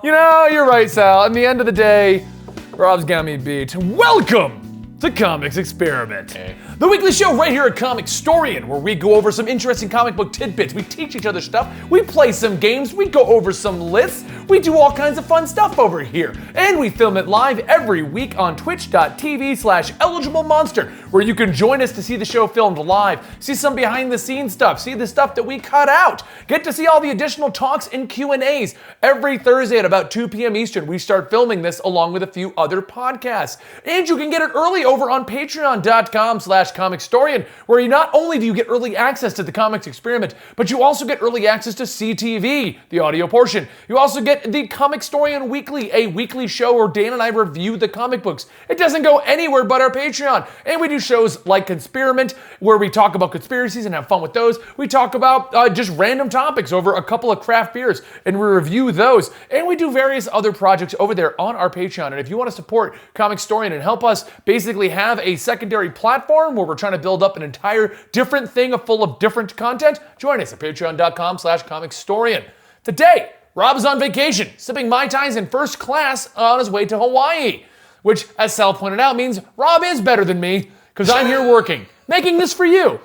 You know, you're right, Sal. At the end of the day, Rob's got me beat. Welcome to Comics Experiment. Hey. The weekly show right here at Comicstorian, where we go over some interesting comic book tidbits. We teach each other stuff, we play some games, we go over some lists, we do all kinds of fun stuff over here. And we film it live every week on twitch.tv/eligiblemonster, where you can join us to see the show filmed live, see some behind the scenes stuff, see the stuff that we cut out, get to see all the additional talks and Q&As. Every Thursday at about 2 p.m. Eastern, we start filming this along with a few other podcasts. And you can get it early over on patreon.com/comicstorian, where you not only do you get early access to the Comics Experiment, but you also get early access to CTV, the audio portion. You also get the Comicstorian Weekly, a weekly show where Dan and I review the comic books. It doesn't go anywhere but our Patreon. And we do shows like Conspirament, where we talk about conspiracies and have fun with those. We talk about just random topics over a couple of craft beers, and we review those. And we do various other projects over there on our Patreon. And if you want to support Comicstorian and help us basically have a secondary platform where we're trying to build up an entire different thing full of different content, join us at patreon.com/comicstorian. Today, Rob's on vacation, sipping Mai Tais in first class on his way to Hawaii, which, as Sal pointed out, means Rob is better than me because I'm here working, making this for you.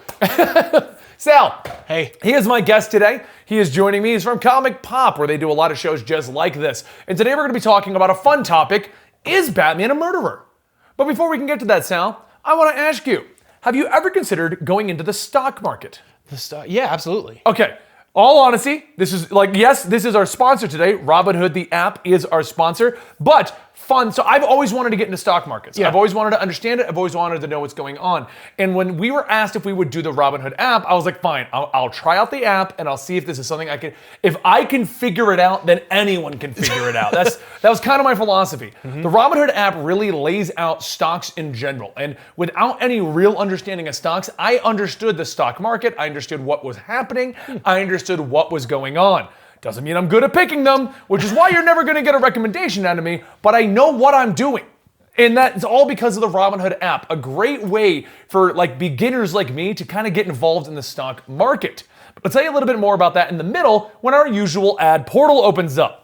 Sal, Hey. he is my guest today. He is joining me. He's from Comic Pop, where they do a lot of shows just like this. And today we're going to be talking about a fun topic: is Batman a murderer? But before we can get to that, Sal, I want to ask you, have you ever considered going into the stock market? Yeah, absolutely. Okay, all honesty, this is this is our sponsor today. Robinhood, the app, is our sponsor, but fun. So I've always wanted to get into stock markets. Yeah. I've always wanted to understand it. I've always wanted to know what's going on. And when we were asked if we would do the Robinhood app, I was like, fine, I'll try out the app and I'll see if this is something I can, if I can figure it out, then anyone can figure it out. That was kind of my philosophy. Mm-hmm. The Robinhood app really lays out stocks in general. And without any real understanding of stocks, I understood the stock market. I understood what was happening. I understood what was going on. Doesn't mean I'm good at picking them, which is why you're never going to get a recommendation out of me, but I know what I'm doing. And that's all because of the Robinhood app, a great way for beginners like me to kind of get involved in the stock market. But I'll tell you a little bit more about that in the middle when our usual ad portal opens up.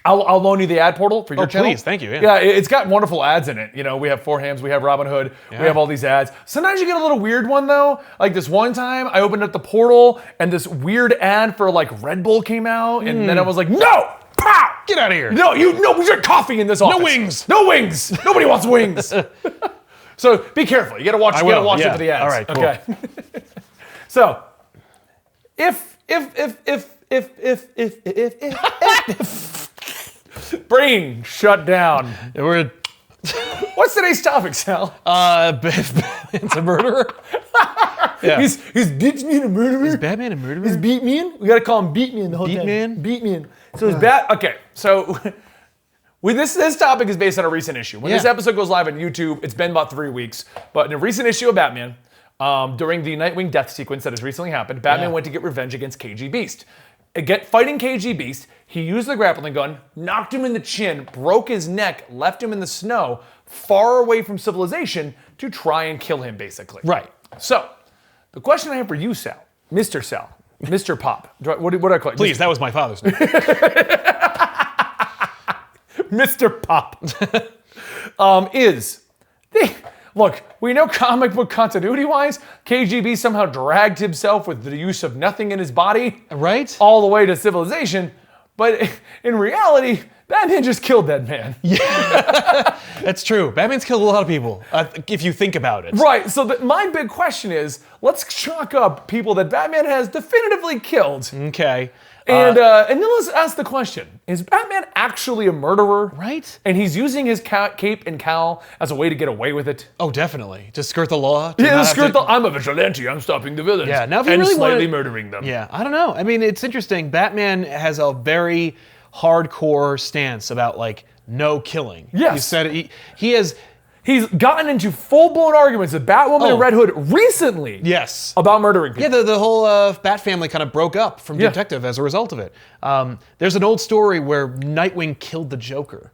I'll loan you the ad portal for your channel. Please, thank you. Yeah, it's got wonderful ads in it. You know, we have Four Hams, we have Robinhood, we have all these ads. Sometimes you get a little weird one though. Like this one time, I opened up the portal and this weird ad for Red Bull came out, and then I was like, no! Pow! Get out of here. No, we drink coffee in this office. No wings. No wings. Nobody wants wings. So be careful. You gotta watch. You gotta watch it for the ads. All right, cool. Okay. So, if brain shut down. We're What's today's topic, Sal? Batman's a murderer. Yeah. Is Batman a murderer? Is Batman a murderer? Is Beatman? We gotta call him Beatman the whole time. Beatman? Beatman. So is okay. So this topic is based on a recent issue. When this episode goes live on YouTube, it's been about 3 weeks. But in a recent issue of Batman, during the Nightwing death sequence that has recently happened, Batman went to get revenge against KG Beast. Fighting KG Beast, he used the grappling gun, knocked him in the chin, broke his neck, left him in the snow, far away from civilization, to try and kill him, basically. Right. So, the question I have for you, Sal, Mr. Sal, Mr. Pop, what do I call you? Please, that was my father's name. Mr. Pop, look, we know comic book continuity-wise, KGB somehow dragged himself with the use of nothing in his body, Right? all the way to civilization, but in reality, Batman just killed that man. That's true. Batman's killed a lot of people, if you think about it. Right, so my big question is, let's chalk up people that Batman has definitively killed. Okay. And then let's ask the question, is Batman actually a murderer? Right? And he's using his cape and cowl as a way to get away with it? Oh, definitely. To skirt the law. I'm a vigilante, I'm stopping the villains. Yeah, now if you and really slightly murdering them. Yeah, I don't know. I mean, it's interesting. Batman has a very hardcore stance about no killing. Yes. He said he has. He's gotten into full-blown arguments with Batwoman and Red Hood recently. Yes. About murdering people. Yeah, the whole Bat family kind of broke up from Detective as a result of it. There's an old story where Nightwing killed the Joker,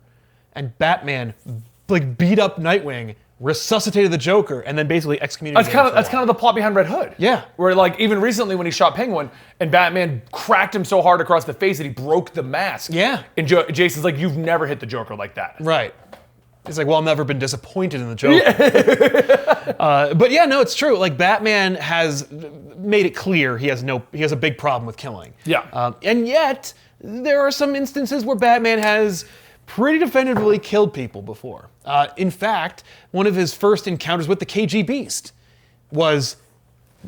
and Batman beat up Nightwing resuscitated the Joker, and then basically excommunicated him. That's kind of the plot behind Red Hood. Yeah. Where like even recently when he shot Penguin and Batman cracked him so hard across the face that he broke the mask. Yeah. And Jason's like, you've never hit the Joker like that. Right. He's like, well, I've never been disappointed in the Joker. But yeah, no, it's true. Like Batman has made it clear he has a big problem with killing. Yeah. And yet there are some instances where Batman has pretty definitively killed people before. In fact, one of his first encounters with the KG Beast was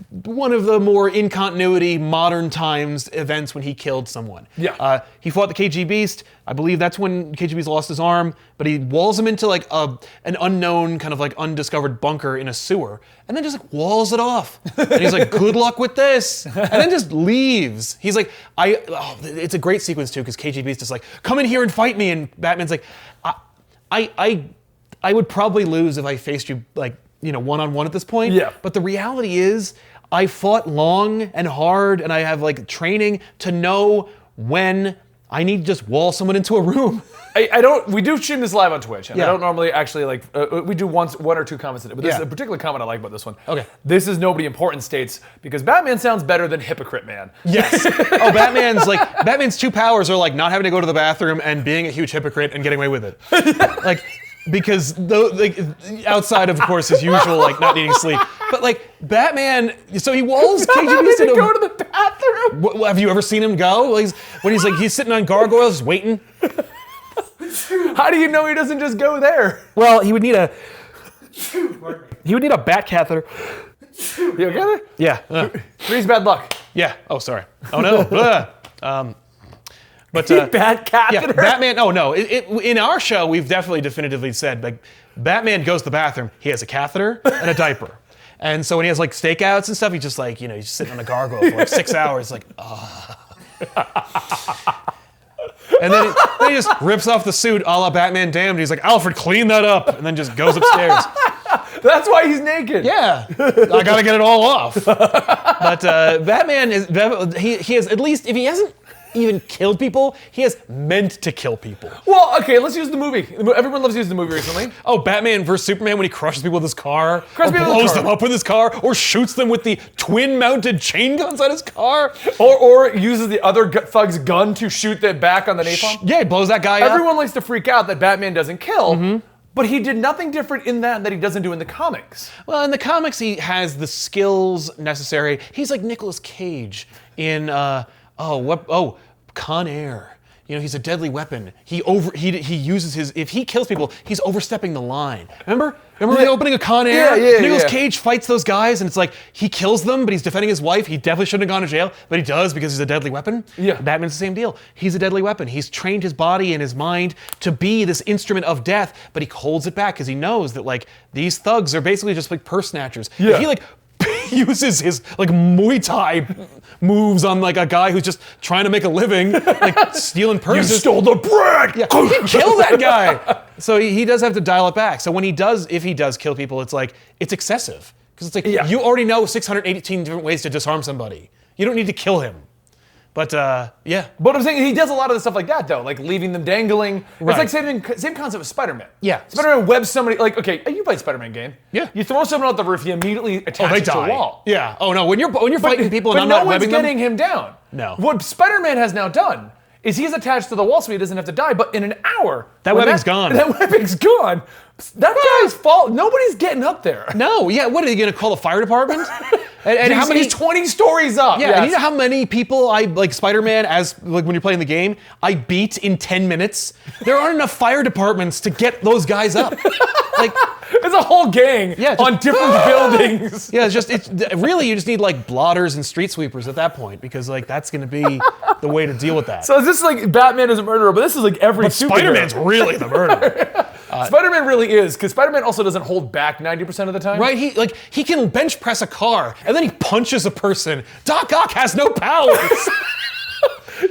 one of the more in continuity, modern times events when he killed someone. Yeah. He fought the KG Beast. I believe that's when KG Beast lost his arm, but he walls him into like an unknown kind of like undiscovered bunker in a sewer, and then just like walls it off. And he's like, "Good luck with this," and then just leaves. He's like, it's a great sequence too because KG Beast is like, "Come in here and fight me," and Batman's like, I would probably lose if I faced you like, one-on-one at this point. Yeah. But the reality is, I fought long and hard, and I have like training to know when I need to just wall someone into a room. We do stream this live on Twitch, and I Yeah. don't normally actually like, we do one or two comments a day, but this is Yeah. a particular comment I like about this one. Okay. This is Nobody Important states, because Batman sounds better than Hypocrite Man. Yes. Oh, Batman's two powers are like not having to go to the bathroom and being a huge hypocrite and getting away with it. Like, because outside of course his usual like not needing sleep, but like Batman, so he walls KG Beast into go to the bathroom. Have you ever seen him go? He's sitting on gargoyles waiting. How do you know he doesn't just go there? Well, he would need a bat catheter. You okay? Yeah. Three's bad luck. Yeah. Oh, sorry. Oh no. But Bad catheter. yeah, Batman. Oh no! In our show, we've definitely definitively said like Batman goes to the bathroom. He has a catheter and a diaper, and so when he has like stakeouts and stuff, he's just like he's sitting on a gargoyle for like 6 hours, like and then he just rips off the suit, a la Batman Damned. He's like, Alfred, clean that up, and then just goes upstairs. That's why he's naked. Yeah, I gotta get it all off. But Batman he has, at least if he hasn't even killed people, he has meant to kill people. Well, okay, let's use the movie. Everyone loves using the movie recently. Oh, Batman vs. Superman when he crushes people with his car, or Crushes people with blows his car. them up with his car, or shoots them with the twin-mounted chain guns on his car. Or uses the other thug's gun to shoot the back on the napalm. Yeah, he blows that guy up. Everyone likes to freak out that Batman doesn't kill, but he did nothing different in that he doesn't do in the comics. Well, in the comics, he has the skills necessary. He's like Nicolas Cage in Con Air. He's a deadly weapon. He uses his, if he kills people, he's overstepping the line. Remember the opening of Con Air? Yeah, Nicolas Cage fights those guys, and it's like he kills them, but he's defending his wife. He definitely shouldn't have gone to jail, but he does because he's a deadly weapon. Yeah. Batman's the same deal. He's a deadly weapon. He's trained his body and his mind to be this instrument of death, but he holds it back because he knows that like these thugs are basically just like purse snatchers. Yeah. If he like uses his like Muay Thai moves on like a guy who's just trying to make a living, like stealing purses. You stole the bread! Yeah, he'd kill that guy. So he does have to dial it back. So when if he does kill people, it's like, it's excessive. Because it's like, you already know 618 different ways to disarm somebody. You don't need to kill him. But yeah. But I'm saying he does a lot of the stuff like that though, like leaving them dangling. Right. It's like same concept with Spider-Man. Yeah. Spider-Man webs somebody, like, okay, you played Spider-Man game. Yeah. You throw someone out the roof, he immediately attaches to a wall. Yeah. Oh no, when you're fighting people and but I'm no not one's webbing them. getting him down. No. What Spider-Man has now done is he's attached to the wall so he doesn't have to die, but in an hour. That webbing's gone. That webbing's gone. That guy's fault. Nobody's getting up there. No, yeah, what are you gonna call the fire department? And how many? He's 20 stories up. Yeah, Yes. and you know how many people Spider-Man, as like when you're playing the game, I beat in 10 minutes? There aren't enough fire departments to get those guys up. Like, it's a whole gang on different buildings. yeah, it's really you just need like blotters and street sweepers at that point because like that's gonna be the way to deal with that. So is this like Batman is a murderer, but this is like every superhero. Spider-Man's really the murderer. Spider-Man really is, because Spider-Man also doesn't hold back 90% of the time. Right? He can bench press a car and then he punches a person. Doc Ock has no powers.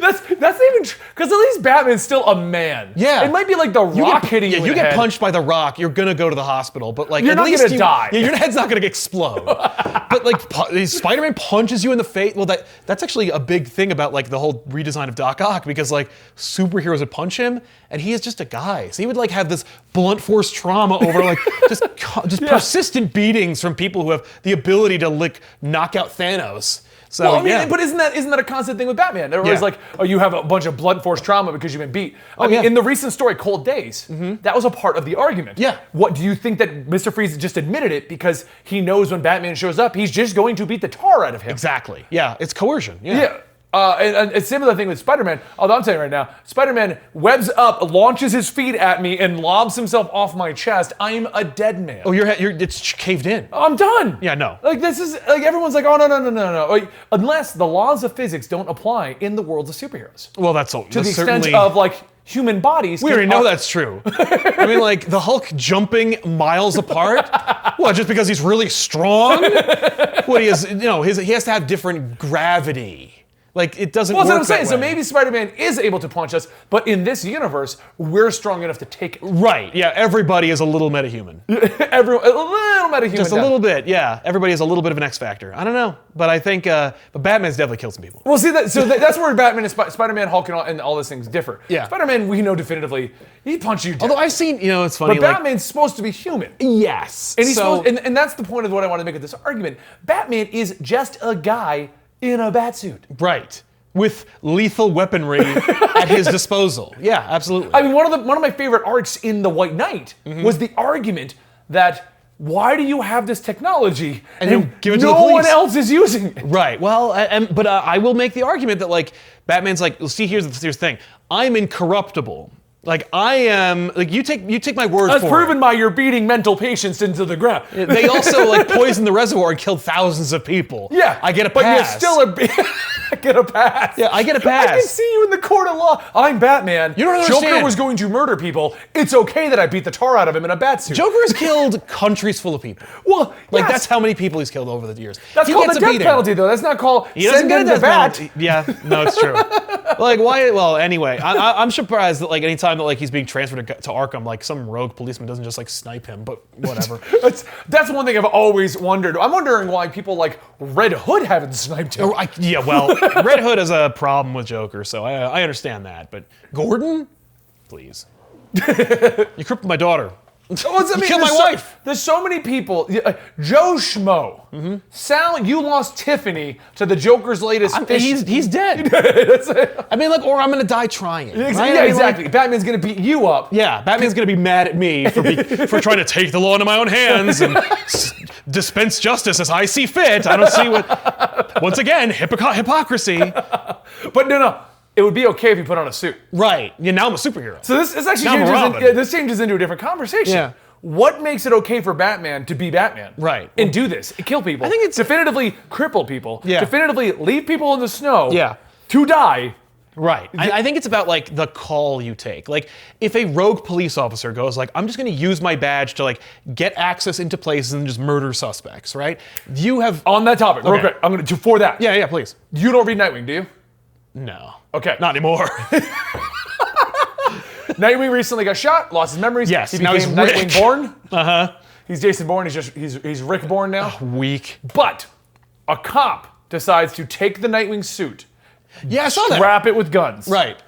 That's not even because at least Batman's still a man. Yeah. It might be like the Rock hitting you. Yeah, in you the get head. punched by the Rock, you're gonna go to the hospital, but like You're at not least gonna die. Yeah, your head's not gonna explode. But like Spider-Man punches you in the face. Well, that's actually a big thing about like the whole redesign of Doc Ock, because like superheroes would punch him, and he is just a guy, so he would like have this blunt force trauma over like just persistent beatings from people who have the ability to like knock out Thanos. So, Well, I mean, but isn't that a constant thing with Batman? Everybody's like, oh, you have a bunch of blunt force trauma because you've been beat. I mean, in the recent story, Cold Days, that was a part of the argument. Yeah. What do you think that Mr. Freeze just admitted it because he knows when Batman shows up, he's just going to beat the tar out of him. Exactly. Yeah, it's coercion. Yeah. And it's similar thing with Spider-Man. Although I'm telling you right now, Spider-Man webs up, launches his feet at me, and lobs himself off my chest. I'm a dead man. Oh, it's caved in. I'm done. Yeah, no. Like this is like everyone's like, oh no. Like, unless the laws of physics don't apply in the worlds of superheroes. Well, that's all. To the extent of like human bodies. We already know that's true. I mean, like the Hulk jumping miles apart. What? Just because he's really strong? What he is? He has to have different gravity. Like, it doesn't work Well, that's what I'm saying. that So way. maybe Spider-Man is able to punch us, but in this universe, we're strong enough to take it. Right, yeah, everybody is a little metahuman. Everyone, a little metahuman. Just a little bit, yeah. Everybody has a little bit of an X factor. I don't know, but I think, but Batman's definitely killed some people. Well, see, that's where Batman and Spider-Man, Hulk, and all those things differ. Yeah. Spider-Man, we know definitively, he punched you down. Although I've seen, it's funny. But Batman's supposed to be human. Yes. And he's and that's the point of what I want to make of this argument. Batman is just a guy in a batsuit. Right. With lethal weaponry at his disposal. Yeah, absolutely. I mean, one of my favorite arcs in The White Knight was the argument that why do you have this technology and give it to the no police? one else is using it? Right. Well, but I will make the argument that like Batman's like, see, here's the thing. I'm incorruptible. Like I am. Like you take my word for it. That's proven by your beating mental patients into the ground. They also like poisoned the reservoir and killed thousands of people. Yeah, I get a but pass. you're still I get a pass. Yeah, I get a pass. I can see you in the court of law. I'm Batman. You don't understand. Joker was going to murder people. It's okay that I beat the tar out of him in a batsuit. Joker has killed countries full of people. Well, like that's how many people he's killed over the years. That's called the death penalty, though. That's not called send in the bat. Yeah, no, it's true. Like why? Well, anyway, I'm surprised that like anytime that like he's being transferred to Arkham, like some rogue policeman doesn't just like snipe him. But whatever. That's one thing I've always wondered. I'm wondering why people like Red Hood haven't sniped him. Yeah, well, Red Hood has a problem with Joker, so I understand that. But Gordon, please, you crippled my daughter. You killed my wife. There's so many people. Joe Schmo. Sal, you lost Tiffany to the Joker's latest fish. He's dead. I mean, like, or I'm gonna die trying. Yeah, right? exactly. Batman's gonna beat you up. Yeah, Batman's gonna be mad at me for trying to take the law into my own hands and dispense justice as I see fit. I don't see what. Once again, hypocrisy. But no. It would be okay if you put on a suit. Right. Yeah, now I'm a superhero. So this actually changes into a different conversation. Yeah. What makes it okay for Batman to be Batman? Right. And do this, kill people. I think it's definitively cripple people. Yeah. Definitively leave people in the snow. Yeah. To die. Right. I think it's about like the call you take. Like if a rogue police officer goes like, I'm just going to use my badge to like get access into places and just murder suspects, right? You have on that topic. Real quick, I'm going to for that. Yeah, please. You don't read Nightwing, do you? No. Okay. Not anymore. Nightwing recently got shot, lost his memories. Yes. He Now became he's Nightwing Rick. Bourne. Uh-huh. He's Jason Bourne. He's Rick Bourne now. Weak. But a cop decides to take the Nightwing suit. Yeah, I saw that. Wrap it with guns. Right.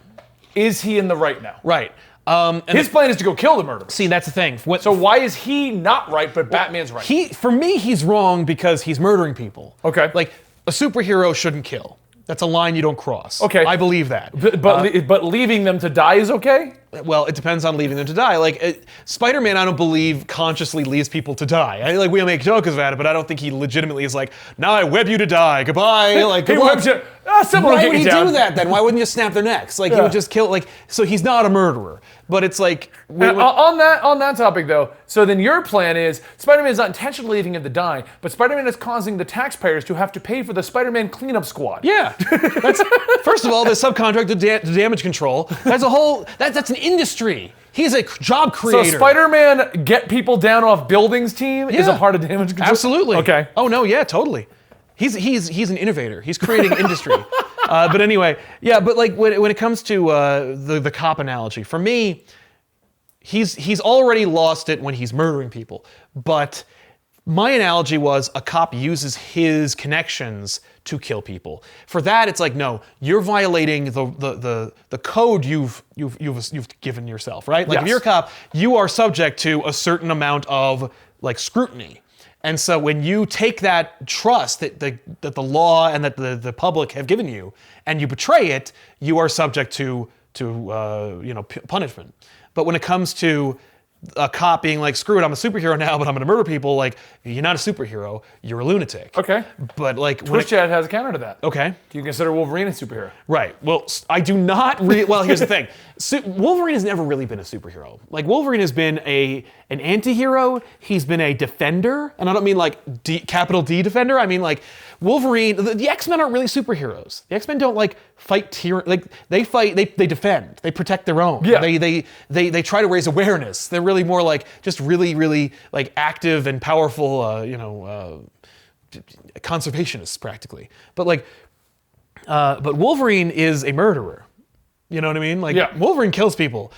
Is he in the right now? Right. And his plan is to go kill the murderer. See, that's the thing. So why is he not right, but Batman's right? For me, he's wrong because he's murdering people. Okay. Like, a superhero shouldn't kill. That's a line you don't cross. Okay. I believe that. But leaving them to die is okay? Well, it depends on leaving them to die. Like, Spider-Man, I don't believe consciously leaves people to die. Like, we make jokes about it, but I don't think he legitimately is like, now I web you to die, goodbye. Like, He webs you. Why would he do that then? Why wouldn't you snap their necks? Like, he would just kill, like, so he's not a murderer. But it's like... on that topic, though, so then your plan is, Spider-Man is not intentionally leaving him to die, but Spider-Man is causing the taxpayers to have to pay for the Spider-Man cleanup squad. Yeah. First of all, there's subcontracted damage control. That's a whole... That's an industry. He's a job creator. So Spider-Man get people down off buildings team is a part of damage control? Absolutely. Okay. Oh, no, yeah, totally. He's an innovator. He's creating industry. But anyway, yeah. But like when it comes to the cop analogy, for me, he's already lost it when he's murdering people. But my analogy was a cop uses his connections to kill people. For that, it's like, no, you're violating the code you've given yourself, right? Like if you're a cop, you are subject to a certain amount of like scrutiny. And so when you take that trust that the law and that the public have given you, and you betray it, you are subject to punishment. But when it comes to a cop being like, screw it, I'm a superhero now, but I'm gonna murder people, like, you're not a superhero, you're a lunatic. Okay. But like... Twitch Chat has a counter to that. Okay. Do you consider Wolverine a superhero? Right. Well, I do not well, here's the thing. Wolverine has never really been a superhero. Like, Wolverine has been an anti-hero, he's been a defender, and I don't mean like capital D defender, I mean like Wolverine, the X-Men aren't really superheroes. The X-Men don't like fight like they fight, they defend, they protect their own. Yeah. They try to raise awareness. They're really more like just really like active and powerful conservationists practically. But like but Wolverine is a murderer. You know what I mean? Like Wolverine kills people.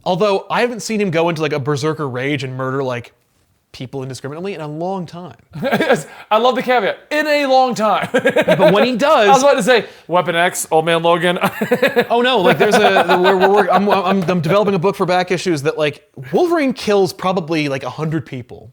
Although I haven't seen him go into like a berserker rage and murder like people indiscriminately in a long time. Yes, I love the caveat. In a long time. But when he does, I was about to say Weapon X, Old Man Logan. Oh no! Like there's I'm developing a book for back issues that like Wolverine kills probably like 100 people.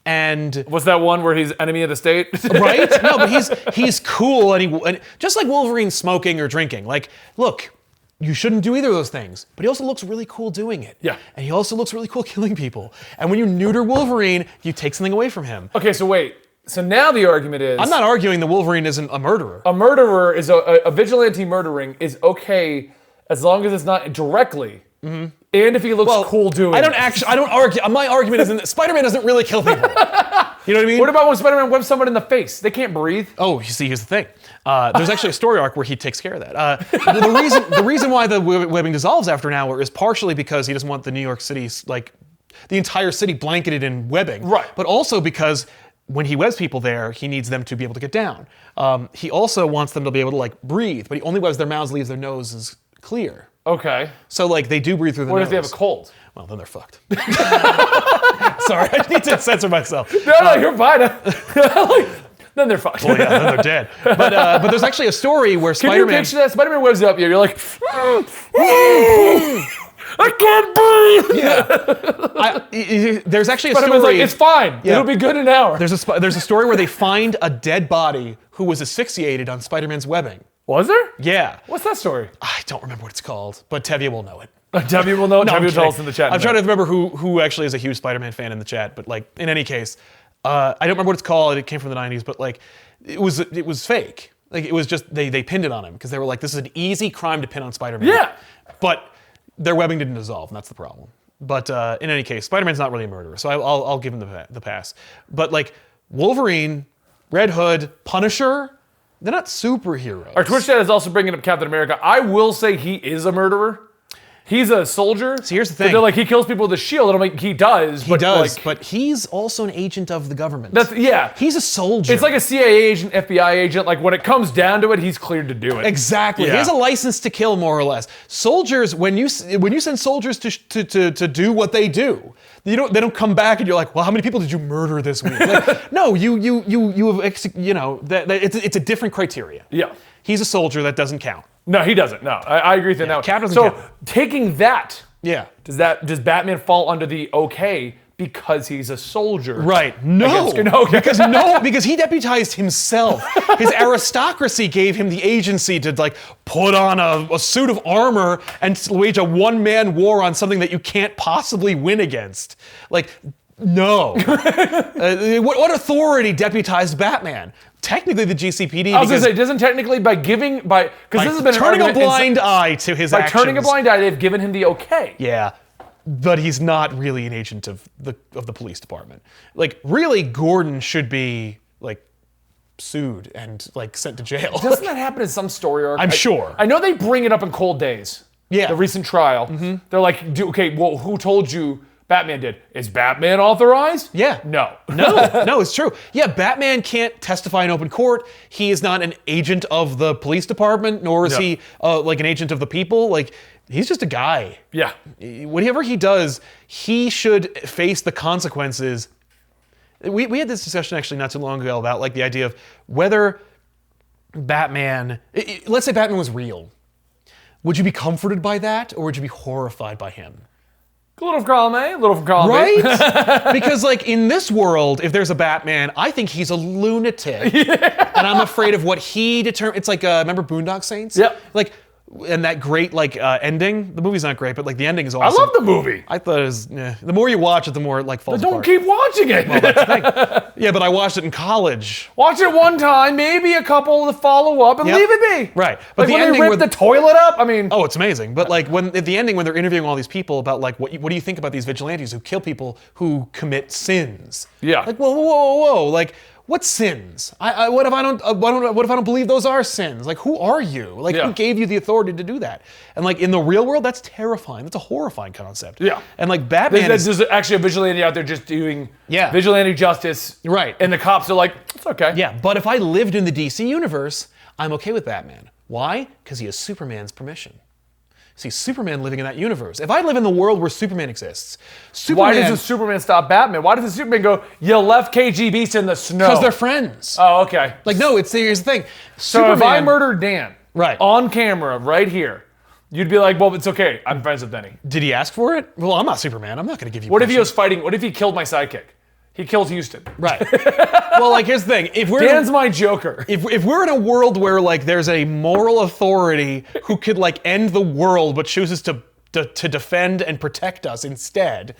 And what's that one where he's enemy of the state? Right? No, but he's cool and just like Wolverine smoking or drinking. Like, look, you shouldn't do either of those things. But he also looks really cool doing it. Yeah. And he also looks really cool killing people. And when you neuter Wolverine, you take something away from him. Okay, so wait. So now the argument is... I'm not arguing that Wolverine isn't a murderer. A murderer is a vigilante murdering is okay as long as it's not directly. Mm-hmm. And if he looks cool doing it. I don't argue. My argument isn't that Spider-Man doesn't really kill people. You know what I mean? What about when Spider-Man webs someone in the face? They can't breathe. Oh, you see, here's the thing. There's actually a story arc where he takes care of that. The reason why the webbing dissolves after an hour is partially because he doesn't want the New York City, like, the entire city blanketed in webbing. Right. But also because when he webs people there, he needs them to be able to get down. He also wants them to be able to, like, breathe, but he only webs their mouths, leaves their noses clear. Okay. So, like, they do breathe through the nose. What if they have a cold? Well, then they're fucked. Sorry, I need to censor myself. No, you're fine. Then they're fucked. Well, yeah, then they're dead. But there's actually a story where Spider-Man... Can you picture that? Spider-Man webs up you. You're like... I can't breathe! Yeah. There's actually a Spider-Man's story... like, it's fine. Yeah. It'll be good in an hour. There's a story where they find a dead body who was asphyxiated on Spider-Man's webbing. Was there? Yeah. What's that story? I don't remember what it's called, but Tevye will know it. Tevye will know it. Tevye will tell us in the chat. I'm trying to remember who actually is a huge Spider-Man fan in the chat, but like in any case, I don't remember what it's called. It came from the 90s, but like it was fake. Like it was just they pinned it on him because they were like, this is an easy crime to pin on Spider-Man. Yeah. But their webbing didn't dissolve, and that's the problem. But in any case, Spider-Man's not really a murderer, so I'll give him the pass. But like Wolverine, Red Hood, Punisher. They're not superheroes. Our Twitch chat is also bringing up Captain America. I will say he is a murderer. He's a soldier. See, here's the thing. They're like, he kills people with a shield. And I'm like, he does. But he's also an agent of the government. Yeah. He's a soldier. It's like a CIA agent, FBI agent. Like, when it comes down to it, he's cleared to do it. Exactly. Yeah. He has a license to kill, more or less. Soldiers, when you send soldiers to do what they do, they don't come back and you're like, well, how many people did you murder this week? Like, no, it's a different criteria. Yeah. He's a soldier, that doesn't count. No, he doesn't. No, I agree with that. Cap doesn't so count. taking that, yeah, does Batman fall under the okay because he's a soldier? Right. No. Because he deputized himself. His aristocracy gave him the agency to like put on a suit of armor and wage a one-man war on something that you can't possibly win against. Like, no. What authority deputized Batman? Technically, the GCPD. I was going to say, doesn't technically by this has been turning a blind eye to his actions. By turning a blind eye, they've given him the okay. Yeah, but he's not really an agent of the police department. Like, really, Gordon should be like sued and like sent to jail. Doesn't that happen in some story arc? I'm sure. I know they bring it up in Cold Days. Yeah. The recent trial. Mm-hmm. They're like, okay, well, who told you Batman did. Is Batman authorized? Yeah. No. No, it's true. Yeah, Batman can't testify in open court. He is not an agent of the police department, nor is he like an agent of the people. Like, he's just a guy. Yeah. Whatever he does, he should face the consequences. We had this discussion actually not too long ago about like the idea of whether Batman, let's say Batman was real. Would you be comforted by that, or would you be horrified by him? A little from column A, a little from column B. B. Right? Because like in this world, if there's a Batman, I think he's a lunatic. Yeah. And I'm afraid of what he determines. It's like, remember Boondock Saints? Yep. Like, and that great like ending. The movie's not great, but like the ending is awesome. I love the movie. I thought it was, the more you watch it, the more it like falls But don't apart. keep watching it. Well, that's the thing. Yeah, but I watched it in college. Watch it one time, maybe a couple to follow up, and Yep. leave it be. Right. But the when ending they rip where the toilet up, I mean... Oh, it's amazing. But like when at the ending, when they're interviewing all these people about like what do you think about these vigilantes who kill people who commit sins? Yeah. Like whoa. Like what sins? What if I don't believe those are sins? Like who are you? Like who gave you the authority to do that? And like in the real world, that's terrifying. That's a horrifying concept. Yeah. And like Batman, There's actually a vigilante out there just doing vigilante justice. Right. And the cops are like, it's okay. Yeah. But if I lived in the DC universe, I'm okay with Batman. Why? Because he has Superman's permission. See, Superman living in that universe. If I live in the world where Superman exists, Why does the Superman stop Batman? Why does the Superman go, you left KG Beast in the snow? Because they're friends. Oh, okay. Like, no, here's the thing. So if I murdered Dan Right. on camera right here, you'd be like, well, it's okay. I'm friends with Benny. Did he ask for it? Well, I'm not Superman. I'm not going to give you What if he permission. was fighting? What if he killed my sidekick? He killed Houston. Right. Well, like, here's the thing. If we're Dan's my Joker. if we're in a world where like there's a moral authority who could like end the world but chooses to defend and protect us instead,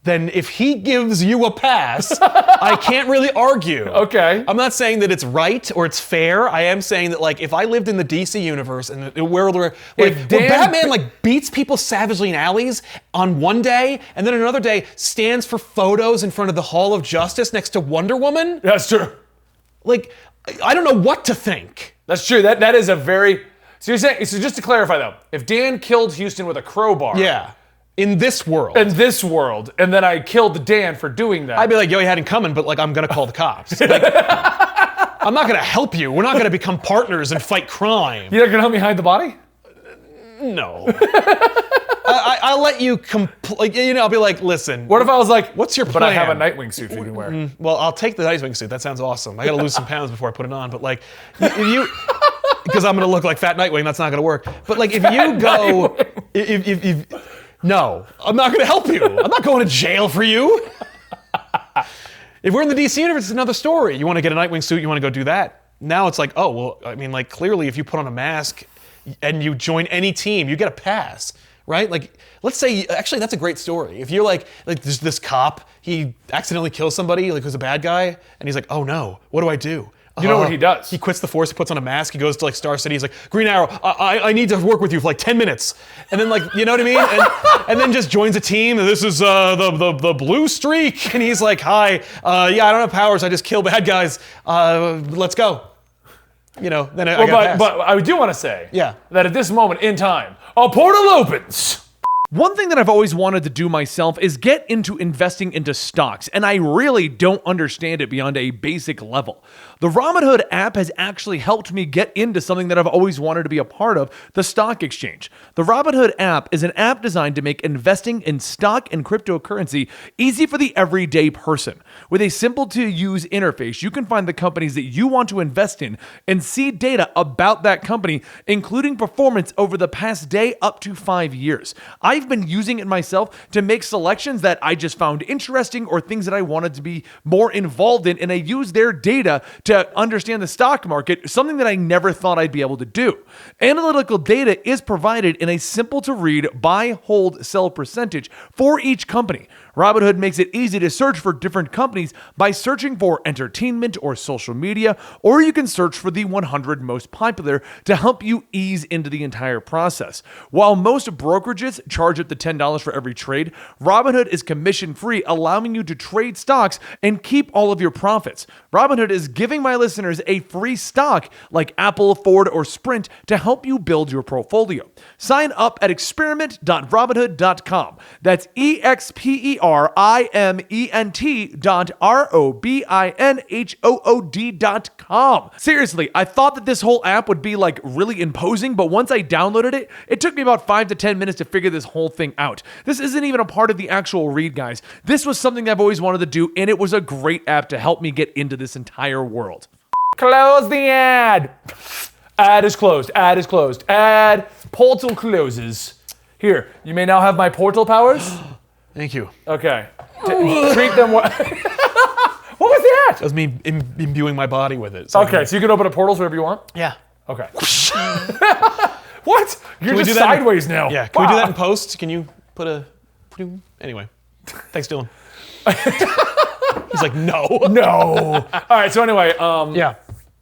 then if he gives you a pass, I can't really argue. Okay. I'm not saying that it's right or it's fair. I am saying that like if I lived in the DC universe and a world where where Batman like beats people savagely in alleys on one day and then another day stands for photos in front of the Hall of Justice next to Wonder Woman, That's true. like I don't know what to think. That's true. That is a very... So you're saying... So just to clarify though, if Dan killed Houston with a crowbar... Yeah. In this world. In this world, and then I killed Dan for doing that. I'd be like, yo, he had it coming, but like, I'm gonna call the cops. Like, I'm not gonna help you. We're not gonna become partners and fight crime. You're not gonna help me hide the body? No. I'll let you, I'll be like, listen. What if I was like, what's your plan? But I have a Nightwing suit you can wear. Well, I'll take the Nightwing suit. That sounds awesome. I gotta lose some pounds before I put it on, but like, because I'm gonna look like Fat Nightwing, that's not gonna work. But like, if you go, no, I'm not going to help you. I'm not going to jail for you. If we're in the DC universe, it's another story. You want to get a Nightwing suit, you want to go do that. Now it's like, oh, well, I mean, like, clearly if you put on a mask and you join any team, you get a pass, right? Like, let's say, actually, that's a great story. If you're like there's this cop, he accidentally kills somebody, like, who's a bad guy, and he's like, oh no, what do I do? You know what he does? He quits the force, he puts on a mask, he goes to like Star City, he's like, Green Arrow, I need to work with you for like 10 minutes. And then like, you know what I mean? And then just joins a team, and this is the blue streak. And he's like, hi, yeah, I don't have powers, I just kill bad guys. Let's go. You know, then I got but I do want to say Yeah. that at this moment in time, a portal opens. One thing that I've always wanted to do myself is get into investing into stocks, and I really don't understand it beyond a basic level. The Robinhood app has actually helped me get into something that I've always wanted to be a part of, the stock exchange. The Robinhood app is an app designed to make investing in stock and cryptocurrency easy for the everyday person. With a simple-to-use interface, you can find the companies that you want to invest in and see data about that company, including performance over the past day up to 5 years. I've been using it myself to make selections that I just found interesting or things that I wanted to be more involved in, and I use their data to understand the stock market, something that I never thought I'd be able to do. Analytical data is provided in a simple-to-read buy, hold, sell percentage for each company. Robinhood makes it easy to search for different companies by searching for entertainment or social media, or you can search for the 100 most popular to help you ease into the entire process. While most brokerages charge charge up to $10 for every trade. Robinhood is commission-free, allowing you to trade stocks and keep all of your profits. Robinhood is giving my listeners a free stock like Apple, Ford, or Sprint to help you build your portfolio. Sign up at experiment.robinhood.com. That's experiment.robinhood.com. Seriously, I thought that this whole app would be like really imposing, but once I downloaded it, it took me about 5 to 10 minutes to figure this whole thing out. This isn't even a part of the actual read, guys. This was something I've always wanted to do, and it was a great app to help me get into this entire world. Close the ad. Ad is closed. Ad is closed. Ad. Portal closes. Here, you may now have my portal powers. Thank you. Okay. Treat them well. What was that? That was me imbuing my body with it. So Okay, so you can open a portal wherever you want? Yeah. Okay. What? You're we just do that sideways now. Yeah. Can we do that in post? Can you put a... Anyway. Thanks, Dylan. He's like, no. No. All right, so anyway, Yeah.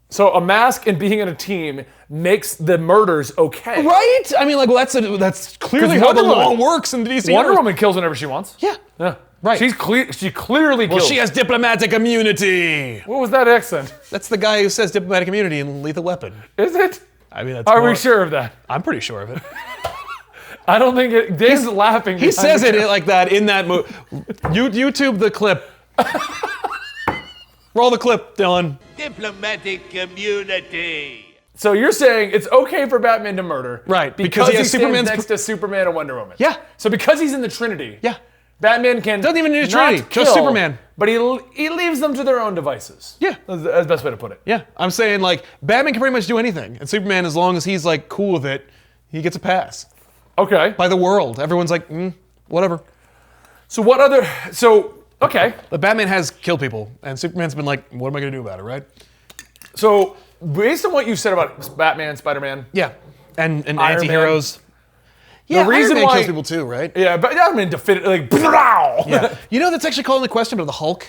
so a mask and being in a team makes the murders okay. Right? I mean, like, well, that's clearly how the Wonder law Woman- works in the DC Wonder universe. Woman kills whenever she wants. Yeah. Yeah. Right. She clearly kills. Well, she has diplomatic immunity. What was that accent? That's the guy who says diplomatic immunity in Lethal Weapon. Is it? I mean, that's Are more- we sure of that? I'm pretty sure of it. I don't think it. Dave's laughing. He says it like that in that movie. YouTube the clip. Roll the clip, Dylan. Diplomatic community. So you're saying it's okay for Batman to murder, Right, Because because he he has stands Superman's- next to Superman and Wonder Woman. Yeah. So because he's in the Trinity. Yeah. Batman can Doesn't even need a not Trinity, just kill, Superman. But he leaves them to their own devices. Yeah. That's the best way to put it. Yeah, I'm saying like Batman can pretty much do anything, and Superman, as long as he's like cool with it, he gets a pass Okay. by the world. Everyone's like, whatever. So what other? So okay. But Batman has killed people, and Superman's been like, what am I gonna do about it, right? So based on what you said about Batman, Spider-Man, Yeah, and Iron anti-heroes. Yeah, reason Iron Man why- kills people too, right? yeah, but I mean, like, Yeah. You know that's actually called into question, but the Hulk.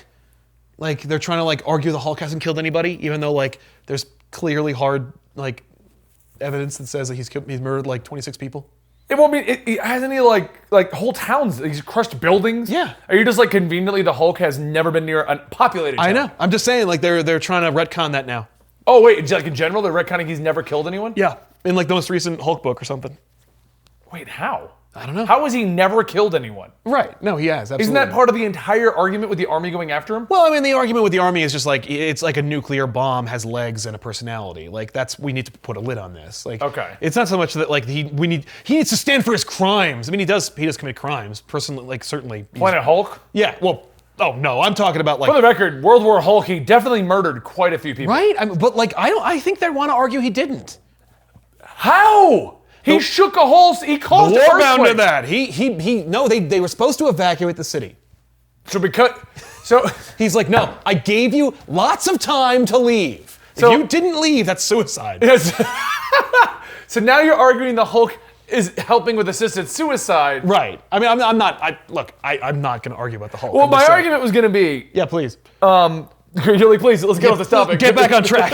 Like they're trying to like argue the Hulk hasn't killed anybody, even though like there's clearly hard like evidence that says that he's murdered like 26 people. It won't be. It hasn't he like whole towns? He's crushed buildings. Yeah. Are you just like conveniently the Hulk has never been near a populated town? I know. I'm just saying like they're trying to retcon that now. Oh wait, like in general, they're retconning he's never killed anyone. Yeah, in like the most recent Hulk book or something. Wait, how? I don't know. How has he never killed anyone? Right. No, he has. Absolutely. Isn't that part of the entire argument with the army going after him? Well, I mean, the argument with the army is just like it's like a nuclear bomb has legs and a personality. Like we need to put a lid on this. Like, Okay. It's not so much that like he needs to stand for his crimes. I mean, he does commit crimes. Personally, like certainly. Planet Hulk. Yeah. Well. Oh no, I'm talking about like. For the record, World War Hulk, he definitely murdered quite a few people. Right. But like I think they want to argue he didn't. How? He shook a whole. He caused an War bound to earthquake. that. They were supposed to evacuate the city. So He's like, no, I gave you lots of time to leave. So- if you didn't leave, that's suicide. Yes. So now you're arguing the Hulk is helping with assisted suicide. Right. I mean, I'm not going to argue about the Hulk. Well, I'm my just saying. argument was going to be, Yeah, please. really, please, let's get off this topic. Get back on track.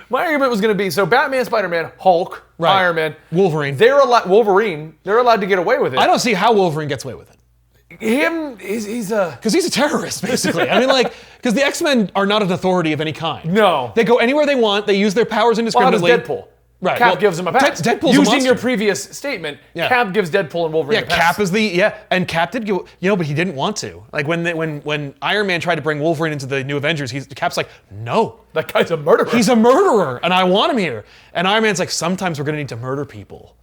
My argument was going to be, so Batman, Spider-Man, Hulk, Right. Iron Man, Wolverine. they're allowed to get away with it. I don't see how Wolverine gets away with it. He's a... Because he's a terrorist, basically. I mean, like, because the X-Men are not an authority of any kind. No. They go anywhere they want. They use their powers Well, how does indiscriminately. Deadpool? Right. Cap well, gives him a pass. Deadpool's a Using monster. your previous statement, Yeah. Cap gives Deadpool and Wolverine a pass. Cap is and Cap did go, but he didn't want to. Like when Iron Man tried to bring Wolverine into the New Avengers, Cap's like, no. That guy's a murderer. He's a murderer, and I want him here. And Iron Man's like, sometimes we're gonna need to murder people.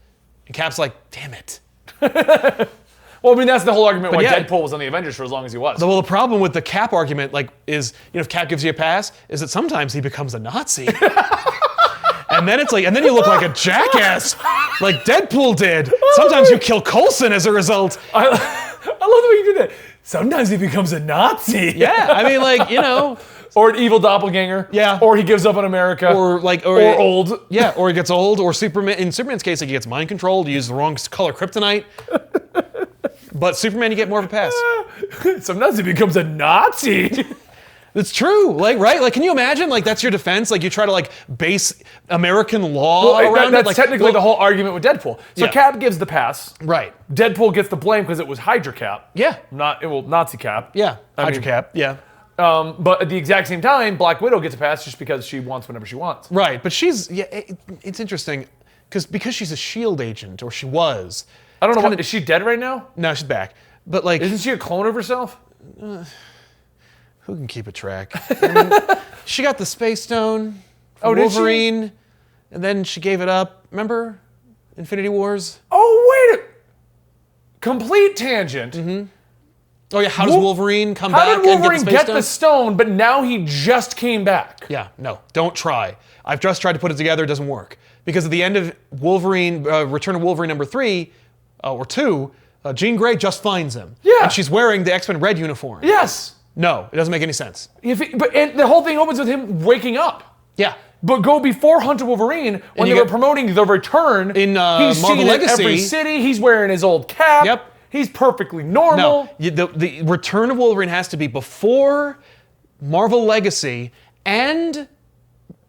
And Cap's like, damn it. Well, I mean, that's the whole argument why yeah. Deadpool was on the Avengers for as long as he was. Well, the problem with the Cap argument, is if Cap gives you a pass, is that sometimes he becomes a Nazi. And then it's like, and then you look like a jackass, like Deadpool did. Sometimes you kill Coulson as a result. I love the way you do that. Sometimes he becomes a Nazi. Yeah, I mean, Or an evil doppelganger. Yeah. Or he gives up on America. or old. Yeah, or he gets old, or Superman. In Superman's case, he gets mind controlled. He uses the wrong color kryptonite. But Superman, you get more of a pass. Sometimes he becomes a Nazi. It's true, like, right? Like, can you imagine, like, that's your defense? Like, you try to, like, base American law around that's it? Like, technically the whole argument with Deadpool. So Yeah. Cap gives the pass. Right. Deadpool gets the blame because it was Hydra Cap. Yeah. Nazi Cap. Yeah. I Hydra mean, Cap, yeah. But at the exact same time, Black Widow gets a pass just because she wants whatever she wants. Right, but she's, it's interesting, because she's a SHIELD agent, or she was. I don't know, is she dead right now? No, she's back. But, like... Isn't she a clone of herself? Who can keep a track? I mean, she got the Space Stone from did she? Wolverine, and then she gave it up. Remember? Infinity Wars? Oh, wait. Complete tangent. Oh, yeah, how does Wolverine come How back did Wolverine and get get the stone, but now he just came back? Yeah, no, don't try. I've just tried to put it together, it doesn't work. Because at the end of Wolverine, Return of Wolverine number 3, or 2, Jean Grey just finds him. Yeah. And she's wearing the X-Men red uniform. Yes. No, it doesn't make any sense. And the whole thing opens with him waking up. Yeah. But go before Hunter Wolverine, when you they were get- promoting the return, In, he's Marvel seen Legacy- in every city, he's wearing his old cap. Yep. He's perfectly normal. No, the Return of Wolverine has to be before Marvel Legacy and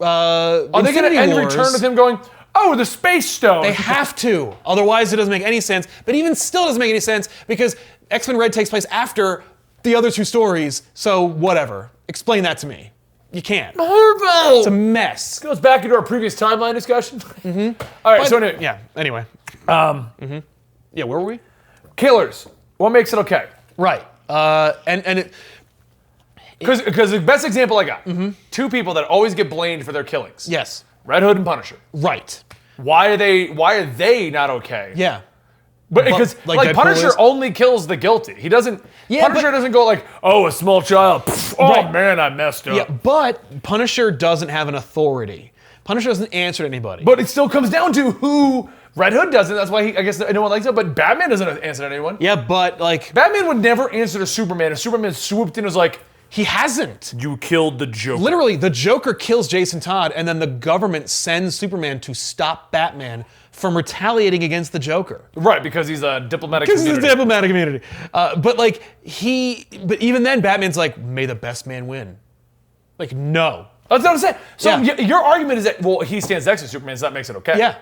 Are they going to Infinity end Wars. Return with him going, oh, the Space Stone? They have to. Otherwise, it doesn't make any sense. But even still doesn't make any sense because X-Men Red takes place after the other two stories. So whatever. Explain that to me. You can't. Marvel! It's a mess. Goes back into our previous timeline discussion. All right, so anyway, Yeah, anyway. Yeah, where were we? killers. What makes it okay? Right. And it... Because the best example I got, two people that always get blamed for their killings. Yes. Red Hood and Punisher. Right. Why are they not okay? Yeah. But because like like Deadpool Punisher is? only kills the guilty. He doesn't. Yeah, Punisher but- doesn't go like, oh, a small child. Pff, oh Right. man, I messed up. Yeah, but Punisher doesn't have an authority. Punisher doesn't answer to anybody. But it still comes down to who. Red Hood doesn't. That's why I guess no one likes it. But Batman doesn't answer to anyone. yeah, but like Batman would never answer to Superman. If Superman swooped in and was like, he hasn't. you killed the Joker. Literally, the Joker kills Jason Todd, and then the government sends Superman to stop Batman from retaliating against the Joker. Right, because he's a diplomatic This is community. the diplomatic community. But even then, Batman's like, may the best man win. Like, no. That's what I'm saying. So Yeah. your argument is that, well, he stands next to Superman, so that makes it okay. Yeah.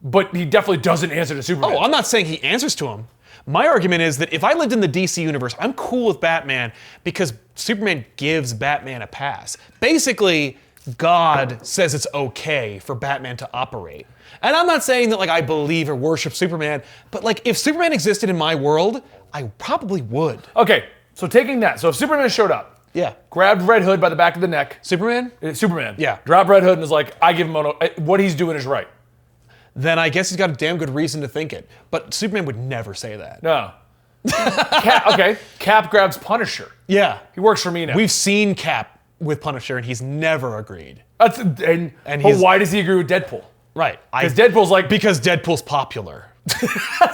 But he definitely doesn't answer to Superman. Oh, I'm not saying he answers to him. My argument is that if I lived in the DC universe, I'm cool with Batman because Superman gives Batman a pass. Basically, God says it's okay for Batman to operate. And I'm not saying that like I believe or worship Superman, but like if Superman existed in my world, I probably would. Okay, so taking that, so if Superman showed up, Yeah. grabbed Red Hood by the back of the neck, Superman? Superman, Yeah. grabbed Red Hood and is like, I give him what he's doing is right. Then I guess he's got a damn good reason to think it. But Superman would never say that. No. Cap grabs Punisher. Yeah. He works for me now. We've seen Cap with Punisher and he's never agreed. But he's- why does he agree with Deadpool? Right. Because Deadpool's like, Because Deadpool's popular.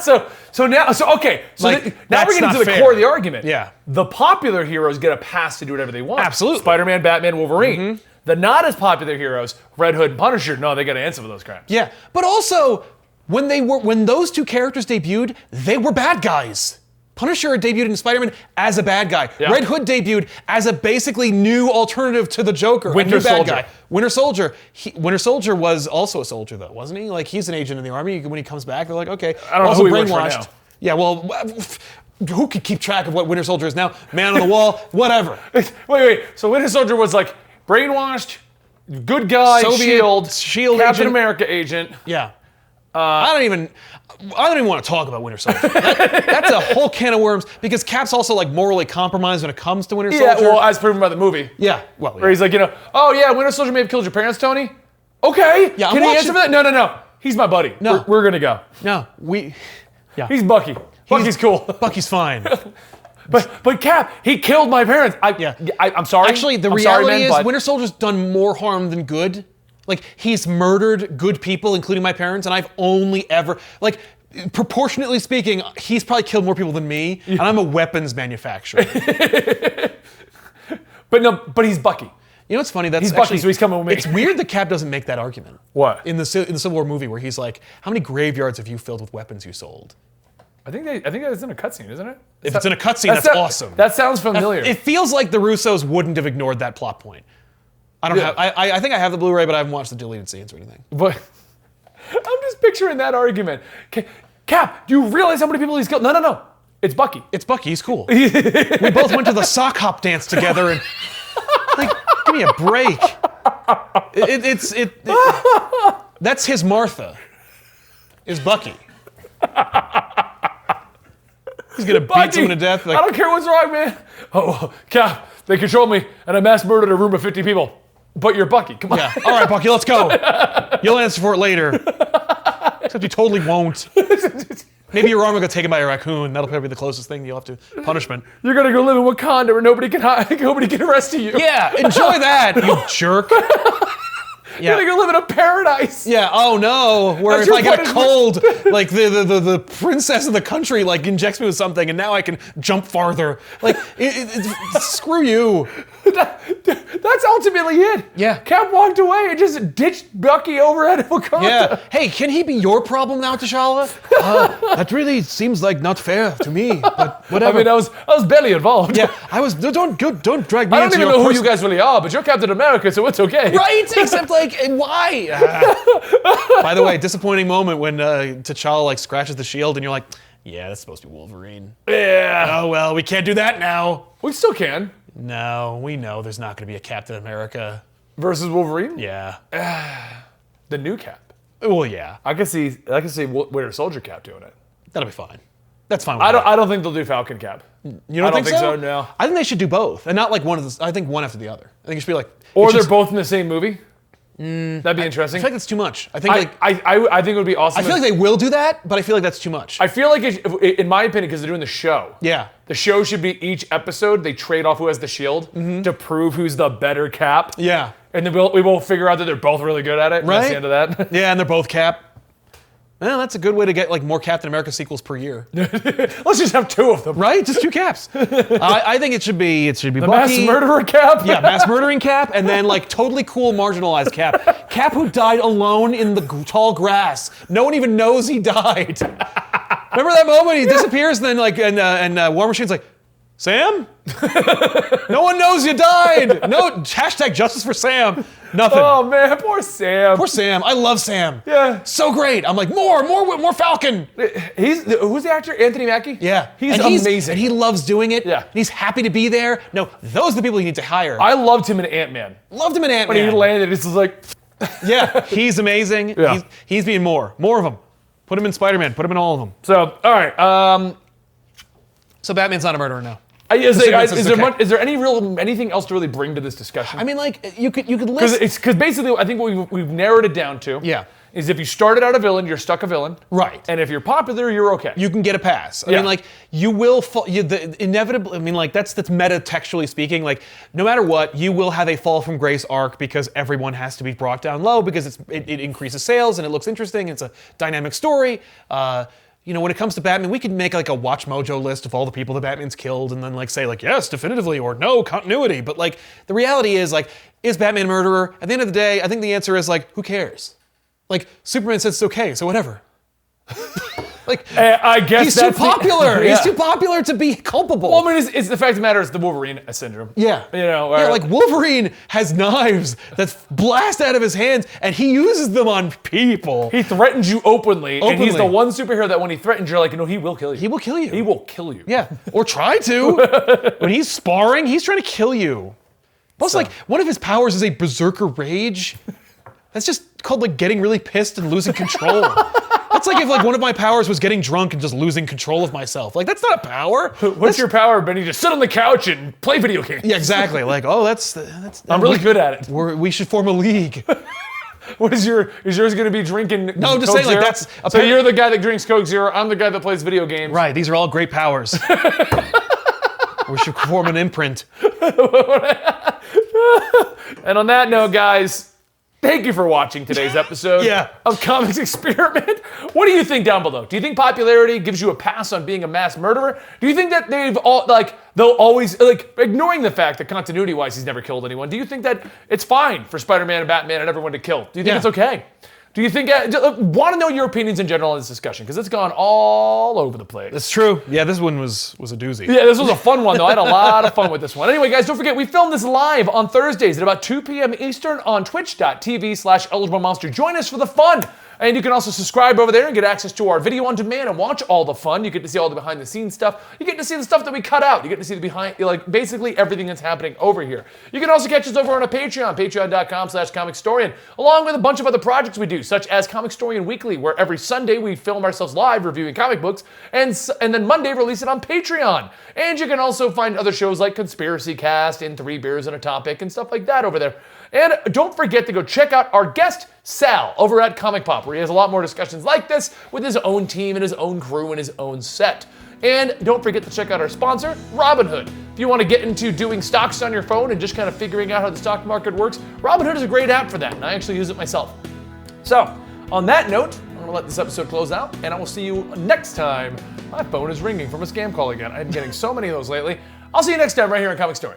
so now now we're that's getting not to the fair. core of the argument. Yeah. The popular heroes get a pass to do whatever they want. Absolutely. Spider-Man, Batman, Wolverine. The not as popular heroes, Red Hood and Punisher, no, they got to answer for those crimes. Yeah, but also when those two characters debuted, they were bad guys. Punisher debuted in Spider-Man as a bad guy. Yeah. Red Hood debuted as a basically new alternative to the Joker, Winter a new bad Soldier. guy. Winter Soldier. Winter Soldier was also a soldier though, wasn't he? Like he's an agent in the army. When he comes back, they're like, okay, I don't know also who he works for brainwashed. now. Yeah, well, who could keep track of what Winter Soldier is now? Man on the wall, whatever. Wait. So Winter Soldier was like brainwashed, good guy, Soviet Shield Captain agent. America agent. Yeah. I don't even want to talk about Winter Soldier. That's a whole can of worms because Cap's also like morally compromised when it comes to Winter Yeah, Soldier. well, as proven by the movie. yeah. Well, Where he's like, oh yeah, Winter Soldier may have killed your parents, Tony. Okay. Yeah, I'm Can he watching- answer for that? No. He's my buddy. No. We're gonna go. no, He's Bucky. Bucky's cool. Bucky's fine. But Cap, he killed my parents. I'm sorry. Actually, the I'm reality sorry, man, is but Winter Soldier's done more harm than good. Like he's murdered good people, including my parents, and I've only ever proportionately speaking, he's probably killed more people than me, and I'm a weapons manufacturer. but he's Bucky. You know what's funny? That's He's Bucky, actually, so he's coming with me. It's weird that Cap doesn't make that argument. What? In the Civil War movie where he's like, how many graveyards have you filled with weapons you sold? I think that's in a cutscene, isn't it? If it's in a cutscene, that's awesome. That sounds familiar. It feels like the Russos wouldn't have ignored that plot point. I don't have. I think I have the Blu-ray, but I haven't watched the deleted scenes or anything. But I'm just picturing that argument. Cap, do you realize how many people he's killed? No. It's Bucky. It's Bucky. He's cool. We both went to the sock hop dance together, and like, give me a break. That's his Martha. Is Bucky. He's gonna beat someone to death. Like, I don't care what's wrong, man. Oh, Cap, they control me, and I mass murdered a room of 50 people. But you're Bucky. Come on. yeah. All right, Bucky, let's go. You'll answer for it later. Except you totally won't. Maybe your arm will get taken by a raccoon. That'll probably be the closest thing you'll have to punishment. You're gonna go live in Wakanda where nobody can arrest you. Yeah, enjoy that, you jerk. You're gonna go live in a paradise. Yeah. Oh no. Where That's if your I get a punishment. cold, like the princess of the country like injects me with something, and now I can jump farther. Like screw you. That's ultimately it. Yeah. Cap walked away and just ditched Bucky over at Wakanda. Yeah. Hey, can he be your problem now, T'Challa? That really seems like not fair to me. But whatever. I mean, I was barely involved. Yeah. I was. Don't drag me. I don't into even your know who person- you guys really are, but you're Captain America, so it's okay. Right? Except like, why? By the way, disappointing moment when T'Challa like scratches the shield, and you're like, yeah, that's supposed to be Wolverine. Yeah. Oh well, we can't do that now. We still can. No, we know there's not going to be a Captain America. Versus Wolverine? Yeah. The new Cap. Well, yeah. I can see Winter Soldier Cap doing it. That'll be fine. That's fine with I don't think they'll do Falcon Cap. You don't I don't think so? so, no. I think they should do both, and not like one of the. I think one after the other. I think it should be like. Or they're both in the same movie. That'd be interesting. I feel like that's too much. I think I think it would be awesome. I feel like they will do that, but I feel like that's too much. I feel like, in my opinion, because they're doing the show. Yeah. The show should be each episode, they trade off who has the shield to prove who's the better Cap. Yeah. And then we will figure out that they're both really good at it. Right. That's the end of that. Yeah, and they're both Cap. Well, that's a good way to get like more Captain America sequels per year. Let's just have two of them. Right? Just 2 Caps. I think it should be The Bucky. mass murderer Cap? Yeah, mass murdering Cap, and then like totally cool marginalized Cap. Cap who died alone in the tall grass. No one even knows he died. Remember that moment? He disappears, and then like and War Machine's like, Sam? No one knows you died. No, hashtag justice for Sam. Nothing. Oh man, poor Sam. Poor Sam. I love Sam. Yeah. So great. I'm like, more Falcon. Who's the actor? Anthony Mackie? Yeah. He's And amazing. And he loves doing it. Yeah. And he's happy to be there. No, those are the people you need to hire. I loved him in Ant-Man. loved him in When he Ant-Man. landed, it's just like, Yeah, he's amazing. Yeah. He's being more of them. Put him in Spider-Man. Put him in all of them. so, all right. So Batman's not a murderer now. Is okay. there anything else to really bring to this discussion? I mean, like you could list. Because basically, I think what we've narrowed it down to is if you started out a villain, you're stuck a villain. Right. And if you're popular, you're okay. You can get a pass. I Yeah. mean, like you will fall. Inevitably. I mean, like that's meta-textually speaking. Like no matter what, you will have a fall from grace arc because everyone has to be brought down low because it increases sales and it looks interesting. It's a dynamic story. When it comes to Batman, we could make like a Watch Mojo list of all the people that Batman's killed and then like say like, yes, definitively, or no, continuity. But like the reality is like, is Batman a murderer? At the end of the day, I think the answer is like, who cares? Like Superman says it's okay, so whatever. Like I guess he's too that's popular. Yeah. He's too popular to be culpable. Well, I mean, it's the fact of the matter is the Wolverine syndrome. Yeah. Like Wolverine has knives that blast out of his hands and he uses them on people. He threatens you openly, and he's the one superhero that when he threatens, you're like, no, he will kill you. He will kill you. He will kill you. Yeah. Or try to. When he's sparring, he's trying to kill you. Plus, like, one of his powers is a berserker rage. That's just called like getting really pissed and losing control. That's like if like one of my powers was getting drunk and just losing control of myself. Like that's not a power. What's your power, Benny? Just sit on the couch and play video games. Yeah, exactly. Like, oh, that's I'm really good at it. we should form a league. What is yours going to be drinking? No, I'm just Coke saying like Zero? that's So you're the guy that drinks Coke Zero. I'm the guy that plays video games. right. These are all great powers. We should form an imprint. And on that note, guys, thank you for watching today's episode Yeah. of Comics Experiment. What do you think down below? Do you think popularity gives you a pass on being a mass murderer? Do you think that they'll always, ignoring the fact that continuity-wise he's never killed anyone, do you think that it's fine for Spider-Man and Batman and everyone to kill? Do you think Yeah. it's okay? Do you think, want to know your opinions in general on this discussion, because it's gone all over the place. That's true. Yeah, this one was a doozy. Yeah, this was a fun one, though. I had a lot of fun with this one. Anyway, guys, don't forget, we film this live on Thursdays at about 2 p.m. Eastern on twitch.tv/EligibleMonster. Join us for the fun. And you can also subscribe over there and get access to our video on demand and watch all the fun. You get to see all the behind the scenes stuff. You get to see the stuff that we cut out. You get to see the behind, like basically everything that's happening over here. You can also catch us over on a Patreon, patreon.com/Comicstorian, along with a bunch of other projects we do, such as Comicstorian Weekly, where every Sunday we film ourselves live reviewing comic books, and then Monday release it on Patreon. And you can also find other shows like Conspiracy Cast and 3 Beers and a Topic and stuff like that over there. And don't forget to go check out our guest, Sal, over at Comic Pop, where he has a lot more discussions like this with his own team and his own crew and his own set. And don't forget to check out our sponsor, Robinhood. If you want to get into doing stocks on your phone and just kind of figuring out how the stock market works, Robinhood is a great app for that, and I actually use it myself. So, on that note, I'm going to let this episode close out, and I will see you next time. My phone is ringing from a scam call again. I've been getting so many of those lately. I'll see you next time right here on Comic Story.